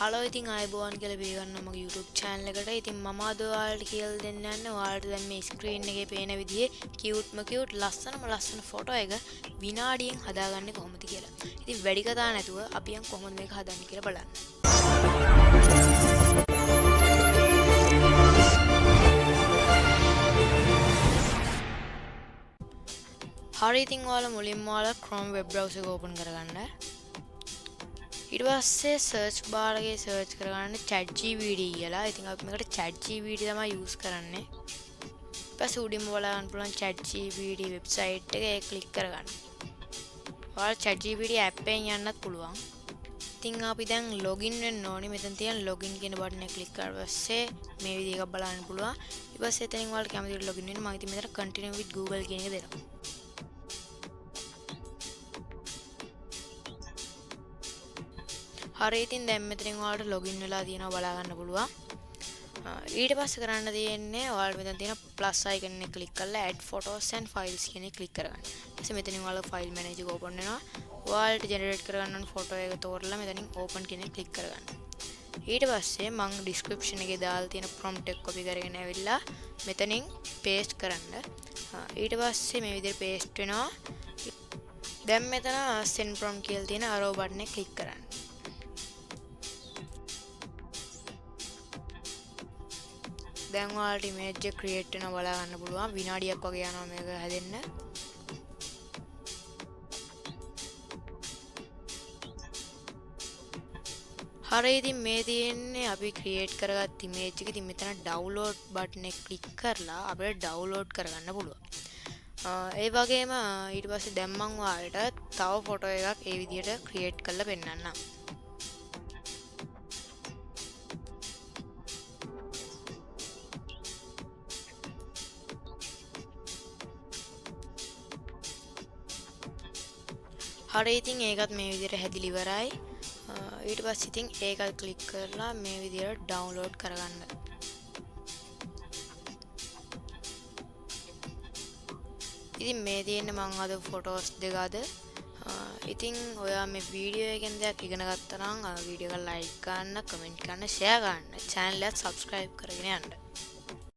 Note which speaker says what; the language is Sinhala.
Speaker 1: හලෝ ඉතින් ආයුබෝවන් කියලා පිළිගන්න මගේ YouTube channel එකට. ඉතින් මම අද ඔයාලට කියලා දෙන්න යන්නේ ඔයාලට දැන් මේ screen එකේ පේන විදිහේ cute ලස්සන ෆොටෝ එක විනාඩියෙන් හදාගන්නේ කොහොමද කියලා. ඉතින් වැඩි කතා නැතුව අපි යන් කොහොමද මේක හදන්නේ කියලා බලන්න. හරි ඉතින් ඔයාලා මුලින්ම ඔයාලා Chrome web browser එක open කරගන්න. ඊට පස්සේ search bar එකේ search කරගන්න ChatGPT කියලා. ඉතින් අපි මේකට ChatGPT තමයි use කරන්නේ. ඊපස්සේ උඩින්ම බලන්න පුළුවන් ChatGPT website එකේ click කරගන්න. ඔයාලා ChatGPT app එකෙන් යන්නත් පුළුවන්. ඉතින් අපි දැන් login වෙන්න ඕනේ. මෙතන තියෙන login කියන බටන් එක click කරලා පස්සේ මේ විදිහ එකක් බලන්න පුළුවන්. ඊට පස්සේ එතනින් ඔයාලා කැමති විදිහට login වෙන්න. මම ඉතින් මෙතන continue with Google කියන එක දෙනවා. හරි ඉතින් දැන් මෙතනින් ඔයාලට login වෙලා තියෙනවා බලා ගන්න පුළුවන්. ඊට පස්සේ කරන්න තියෙන්නේ ඔයාලට මෙතන තියෙන plus icon එක click කරලා add photos and files කියන එක click කරගන්න. ඊපස්සේ මෙතනින් ඔයාලා file manager එක open වෙනවා. ඔයාලට generate කරගන්න ඕන photo එක තෝරලා මෙතනින් open කියන එක click කරගන්න. ඊට පස්සේ මම description එකේ දාලා තියෙන prompt එක copy කරගෙන ඇවිල්ලා මෙතනින් paste කරන්න. ඊට පස්සේ මේ විදිහට paste වෙනවා. දැන් මෙතන send prompt කියලා තියෙන arrow button එක click කරන්න. දැන් ඔයාලට image එක create වෙනවා බලා ගන්න පුළුවන්. විනාඩියක් වගේ යනවා මේක හැදෙන්න. හරි ඉතින් මේ තියෙන්නේ අපි create කරගත් image එක. ඉතින් මෙතන download button එක click කරලා අපිට download කරගන්න පුළුවන්. ඒ වගේම ඊට පස්සේ දැන් මම ඔයාලට තව photo එකක් ඒ විදිහට create කරලා පෙන්නන්නම්. හරි ඉතින් ඒකත් මේ විදිහට හැදිලි ඉවරයි. ඊට පස්සේ ඉතින් ඒකත් ක්ලික් කරලා මේ විදිහට ඩවුන්ලෝඩ් කරගන්න. ඉතින් මේ තියෙන්නේ මම අද ෆොටෝස් දෙක අද. ඉතින් ඔයා මේ වීඩියෝ එකෙන් දෙයක් ඉගෙන ගත්තා නම් වීඩියෝ එක ලයික් කරන්න, කමෙන්ට් කරන්න, ෂෙයා කරන්න, channel එක subscribe කරගෙන යන්න.